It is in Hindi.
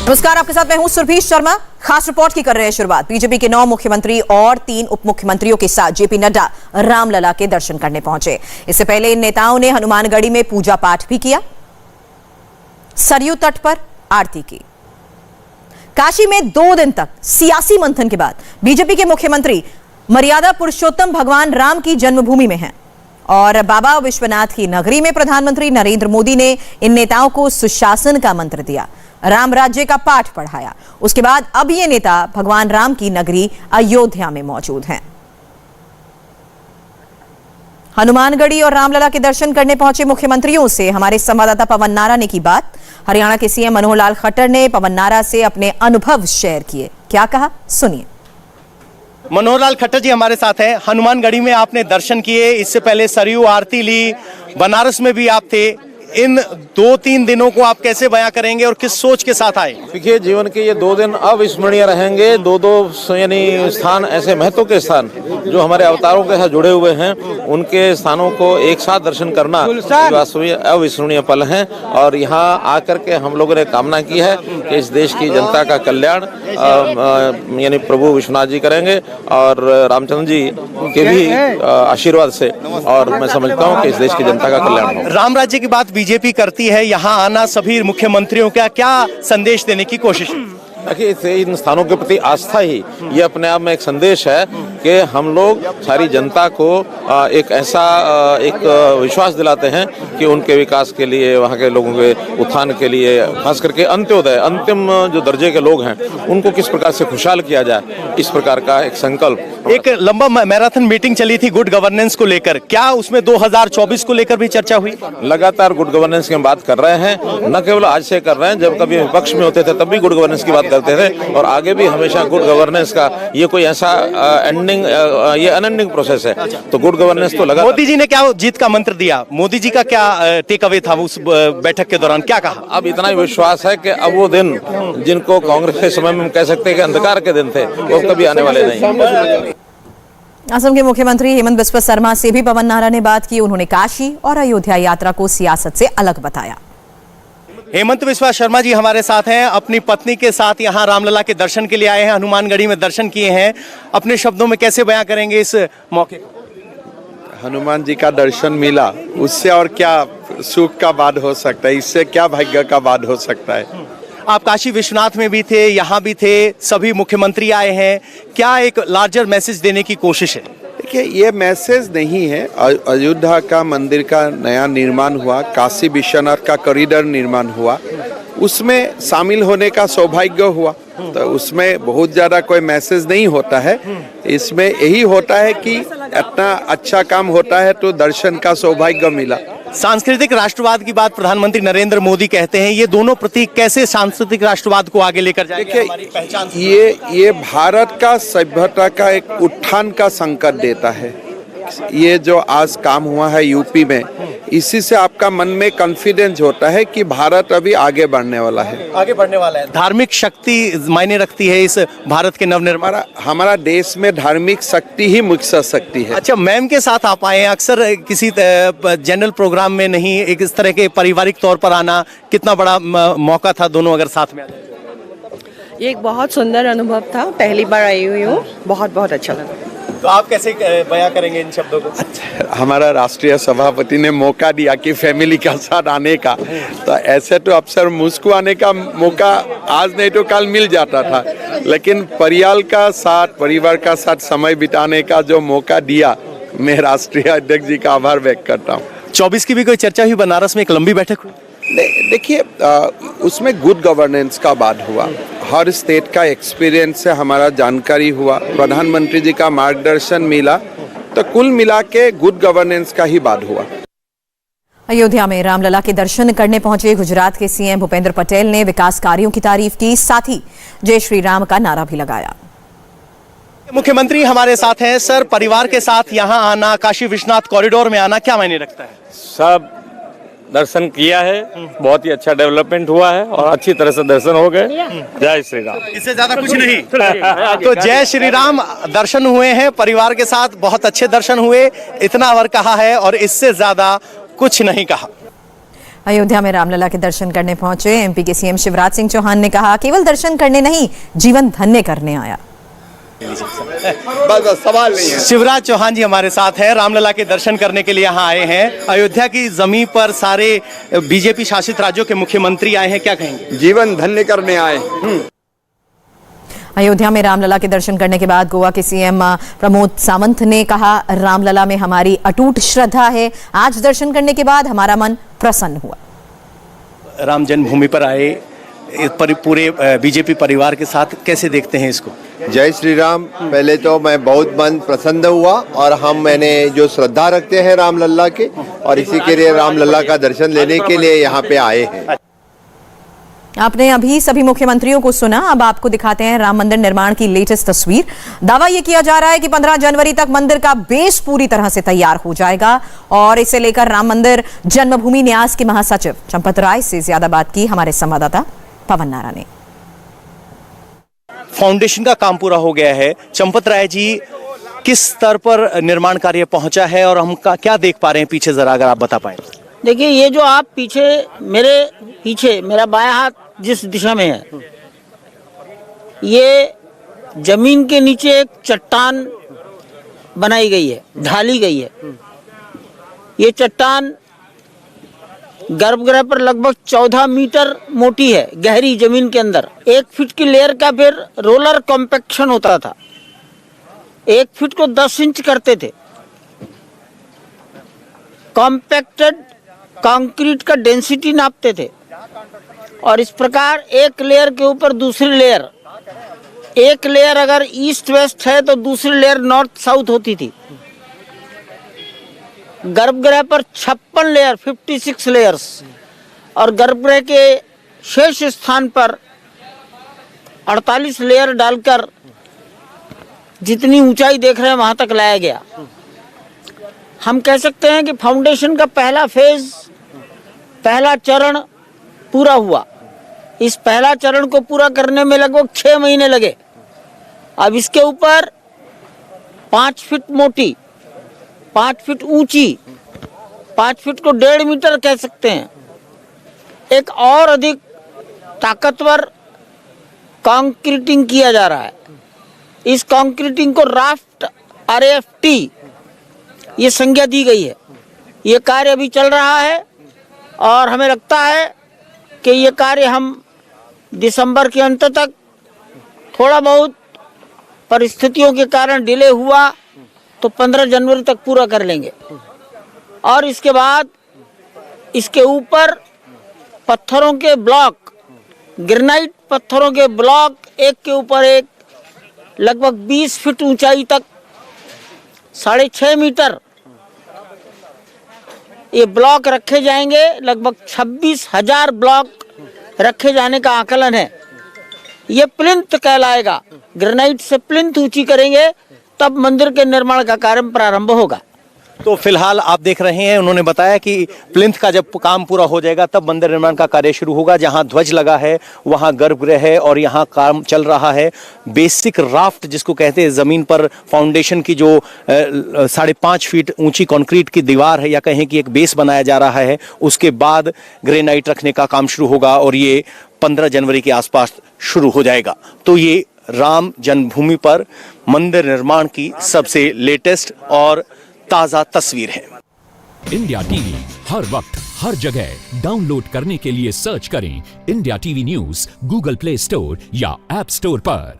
नमस्कार, आपके साथ मैं हूं सुरभि शर्मा। खास रिपोर्ट की कर रहे हैं शुरुआत। बीजेपी के 9 मुख्यमंत्री और 3 उप मुख्यमंत्रियों के साथ जेपी नड्डा रामलला के दर्शन करने पहुंचे। इससे पहले इन नेताओं ने हनुमानगढ़ी में पूजा पाठ भी किया, सरयू तट पर आरती की। काशी में 2 दिन तक सियासी मंथन के बाद बीजेपी के मुख्यमंत्री मर्यादा पुरुषोत्तम भगवान राम की जन्मभूमि में हैं और बाबा विश्वनाथ की नगरी में प्रधानमंत्री नरेंद्र मोदी ने इन नेताओं को सुशासन का मंत्र दिया, राम राज्य का पाठ पढ़ाया। उसके बाद अब ये नेता भगवान राम की नगरी अयोध्या में मौजूद हैं। हनुमानगढ़ी और रामलला के दर्शन करने पहुंचे मुख्यमंत्रियों से हमारे संवाददाता पवन नारा ने की बात। हरियाणा के सीएम मनोहर लाल खट्टर ने पवन नारा से अपने अनुभव शेयर किए। क्या कहा, सुनिए। मनोहर लाल खट्टर जी हमारे साथ हैं। हनुमानगढ़ी में आपने दर्शन किए, इससे पहले सरयू आरती ली, बनारस में भी आप थे। इन 2-3 दिनों को आप कैसे बयां करेंगे और किस सोच के साथ आए? देखिए, जीवन के ये 2 दिन अविस्मरणीय रहेंगे। 2 यानी स्थान, ऐसे महत्व के स्थान जो हमारे अवतारों के साथ जुड़े हुए हैं, उनके स्थानों को एक साथ दर्शन करना वास्तविक अविस्मरणीय पल है। और यहाँ आकर के हम लोगों ने कामना की है कि इस देश की जनता का कल्याण यानी प्रभु विश्वनाथ जी करेंगे और रामचंद्र जी के भी आशीर्वाद से, और मैं समझता हूँ कि इस देश की जनता का कल्याण हो। राम राज्य की बात बीजेपी करती है, यहाँ आना सभी मुख्यमंत्रियों का क्या संदेश देने की कोशिश है? देखिए, इन स्थानों के प्रति आस्था ही ये अपने आप में एक संदेश है कि हम लोग सारी जनता को एक ऐसा एक विश्वास दिलाते हैं कि उनके विकास के लिए, वहाँ के लोगों के उत्थान के लिए, खास करके अंत्योदय, अंतिम जो दर्जे के लोग हैं, उनको किस प्रकार से खुशहाल किया जाए, इस प्रकार का एक संकल्प। एक लंबा मैराथन मीटिंग चली थी गुड गवर्नेंस को लेकर, क्या उसमें 2024 को लेकर भी चर्चा हुई? लगातार गुड गवर्नेंस की हम बात कर रहे हैं, न केवल आज से कर रहे हैं, जब कभी विपक्ष में होते थे तब भी गुड गवर्नेंस की बात करते थे, और आगे भी हमेशा गुड गवर्नेंस का ये कोई ऐसा ये अनएंडिंग प्रोसेस है। तो गुड गवर्नेंस तो लगा। मोदी जी ने क्या जीत का मंत्र दिया? मोदी जी का क्या टेक अवे था उस बैठक के दौरान, क्या कहा? अब इतना ही विश्वास है कि अब वो दिन जिनको कांग्रेस के समय में हम कह सकते हैं कि अंधकार के दिन थे, वो कभी आने वाले नहीं। असम के मुख्यमंत्री हेमंत बिस्वा शर्मा से भी पवन नारा ने बात की। उन्होंने काशी और अयोध्या यात्रा को सियासत से अलग बताया। हेमंत बिस्वा शर्मा जी हमारे साथ हैं, अपनी पत्नी के साथ यहाँ रामलला के दर्शन के लिए आए हैं, हनुमानगढ़ी में दर्शन किए हैं। अपने शब्दों में कैसे बयां करेंगे इस मौके को? हनुमान जी का दर्शन मिला, उससे और क्या सुख का बाद हो सकता है, इससे क्या भाग्य का बाद हो सकता है। आप काशी विश्वनाथ में भी थे, यहाँ भी थे, सभी मुख्यमंत्री आए हैं, क्या एक लार्जर मैसेज देने की कोशिश है? देखिए, ये मैसेज नहीं है। अयोध्या का मंदिर का नया निर्माण हुआ, काशी विश्वनाथ का कॉरिडोर निर्माण हुआ, उसमें शामिल होने का सौभाग्य हुआ। तो उसमें बहुत ज़्यादा कोई मैसेज नहीं होता है, इसमें यही होता है कि इतना अच्छा काम होता है तो दर्शन का सौभाग्य मिला। सांस्कृतिक राष्ट्रवाद की बात प्रधानमंत्री नरेंद्र मोदी कहते हैं, ये दोनों प्रतीक कैसे सांस्कृतिक राष्ट्रवाद को आगे लेकर जाएंगे? देखिए, ये भारत का सभ्यता का एक उत्थान का संकेत देता है। ये जो आज काम हुआ है यूपी में, इसी से आपका मन में कॉन्फिडेंस होता है कि भारत अभी आगे बढ़ने वाला है, आगे बढ़ने वाला है। धार्मिक शक्ति मायने रखती है इस भारत के नवनिर्माण। हमारा देश में धार्मिक शक्ति ही मुख्य शक्ति है। अच्छा, मैम के साथ आप आए हैं, अक्सर किसी जनरल प्रोग्राम में नहीं, एक इस तरह के पारिवारिक तौर पर आना, कितना बड़ा मौका था दोनों अगर साथ में आ जाए? ये एक बहुत सुंदर अनुभव था, पहली बार आई हुई हूँ, बहुत बहुत अच्छा लगा। तो आप कैसे बयां करेंगे इन शब्दों को? हमारा राष्ट्रीय सभापति ने मौका दिया कि फैमिली के साथ आने का, तो ऐसे तो अक्सर मुझको आने का मौका आज नहीं तो कल मिल जाता था, लेकिन परिवार का साथ समय बिताने का जो मौका दिया, मैं राष्ट्रीय अध्यक्ष जी का आभार व्यक्त करता हूँ। 24 की भी कोई चर्चा हुई? बनारस में एक लंबी बैठक हुई। देखिए, उसमें गुड गवर्नेंस का बात हुआ, हर स्टेट का एक्सपीरियंस से हमारा जानकारी हुआ, प्रधानमंत्री जी का मार्गदर्शन मिला, तो कुल मिला के गुड गवर्नेंस का ही बात हुआ। अयोध्या में रामलला के दर्शन करने पहुंचे गुजरात के सीएम भूपेंद्र पटेल ने विकास कार्यों की तारीफ की, साथ ही जय श्री राम का नारा भी लगाया। मुख्यमंत्री हमारे साथ हैं। सर, परिवार के साथ यहाँ आना, काशी विश्वनाथ कॉरिडोर में आना क्या मायने रखता है? सब दर्शन किया है, बहुत ही अच्छा डेवलपमेंट हुआ है और अच्छी तरह से दर्शन हो गए। जय श्री राम, इससे ज्यादा कुछ नहीं। तो जय श्री राम दर्शन हुए हैं परिवार के साथ, बहुत अच्छे दर्शन हुए, इतना और कहा है और इससे ज्यादा कुछ नहीं कहा। अयोध्या में रामलला के दर्शन करने पहुंचे एमपी के सीएम शिवराज सिंह चौहान ने कहा, केवल दर्शन करने नहीं, जीवन धन्य करने आया। बस सवाल नहीं है। शिवराज चौहान जी हमारे साथ हैं, रामलला के दर्शन करने के लिए यहाँ आए हैं। अयोध्या की जमीन पर सारे बीजेपी शासित राज्यों के मुख्यमंत्री आए हैं, क्या कहेंगे? जीवन धन्य करने आए। अयोध्या में रामलला के दर्शन करने के बाद गोवा के सीएम प्रमोद सावंत ने कहा, रामलला में हमारी अटूट श्रद्धा है, आज दर्शन करने के बाद हमारा मन प्रसन्न हुआ। राम जन्मभूमि पर आए पूरे बीजेपी परिवार के साथ, कैसे देखते हैं इसको? जय श्री राम। पहले तो मैं बहुत मन प्रसन्न हुआ और मैंने जो श्रद्धा रखते हैं रामलला के, और इसी के लिए रामलला का दर्शन लेने के लिए यहाँ पे आए हैं। आपने अभी सभी मुख्यमंत्रियों को सुना, अब आपको दिखाते हैं राम मंदिर निर्माण की लेटेस्ट तस्वीर। दावा यह किया जा रहा है कि 15 जनवरी तक मंदिर का बेस पूरी तरह से तैयार हो जाएगा और इसे लेकर राम मंदिर जन्मभूमि न्यास के महासचिव चंपत राय से ज्यादा बात की हमारे संवाददाता पवन नारा ने। फाउंडेशन का काम पूरा हो गया है। चंपत राय जी, किस स्तर पर निर्माण कार्य पहुंचा है और हम क्या देख पा रहे हैं पीछे, जरा अगर आप बता पाए। देखिए, ये जो आप मेरे पीछे मेरा बायां हाथ जिस दिशा में है, ये जमीन के नीचे एक चट्टान बनाई गई है, ढाली गई है। ये चट्टान गर्भगृह पर लगभग 14 मीटर मोटी है, गहरी जमीन के अंदर। 1 फीट की लेयर का फिर रोलर कॉम्पैक्शन होता था, 1 फीट को 10 इंच करते थे। कॉम्पैक्टेड कंक्रीट का डेंसिटी नापते थे और इस प्रकार एक लेयर के ऊपर दूसरी लेयर, एक लेयर अगर ईस्ट वेस्ट है तो दूसरी लेयर नॉर्थ साउथ होती थी। गर्भगृह पर 56 लेयर, 56 लेयर्स, और गर्भगृह के शेष स्थान पर 48 लेयर डालकर जितनी ऊंचाई देख रहे हैं वहां तक लाया गया। हम कह सकते हैं कि फाउंडेशन का पहला फेज, पहला चरण पूरा हुआ। इस पहला चरण को पूरा करने में लगभग 6 महीने लगे। अब इसके ऊपर 5 फीट मोटी, 5 फीट ऊंची, 5 फीट को 1.5 मीटर कह सकते हैं, एक और अधिक ताकतवर कंक्रीटिंग किया जा रहा है। इस कंक्रीटिंग को राफ्ट RAFT ये संज्ञा दी गई है। ये कार्य अभी चल रहा है और हमें लगता है कि ये कार्य हम दिसंबर के अंत तक, थोड़ा बहुत परिस्थितियों के कारण डिले हुआ तो 15 जनवरी तक पूरा कर लेंगे। और इसके बाद इसके ऊपर पत्थरों के ब्लॉक, ग्रेनाइट पत्थरों के ब्लॉक एक के ऊपर एक लगभग 20 फीट ऊंचाई तक, 6.5 मीटर ये ब्लॉक रखे जाएंगे। लगभग 26,000 ब्लॉक रखे जाने का आकलन है। ये प्लिंथ कहलाएगा, ग्रेनाइट से प्लिंथ ऊंची करेंगे तब मंदिर के निर्माण का कार्य प्रारंभ होगा। तो फिलहाल आप देख रहे हैं, उन्होंने बताया कि प्लिंथ का जब काम पूरा हो जाएगा तब मंदिर निर्माण का कार्य शुरू होगा। जहां ध्वज लगा है वहां गर्भगृह है और यहां काम चल रहा है। बेसिक राफ्ट जिसको कहते हैं, जमीन पर फाउंडेशन की जो 5.5 फीट ऊंची कंक्रीट की दीवार है, या कहें कि एक बेस बनाया जा रहा है, उसके बाद ग्रेनाइट रखने का काम शुरू होगा और ये 15 जनवरी के आसपास शुरू हो जाएगा। तो ये राम जन्मभूमि पर मंदिर निर्माण की सबसे लेटेस्ट और ताजा तस्वीर है। इंडिया टीवी हर वक्त हर जगह डाउनलोड करने के लिए सर्च करें India TV news Google play store या ऐप स्टोर पर।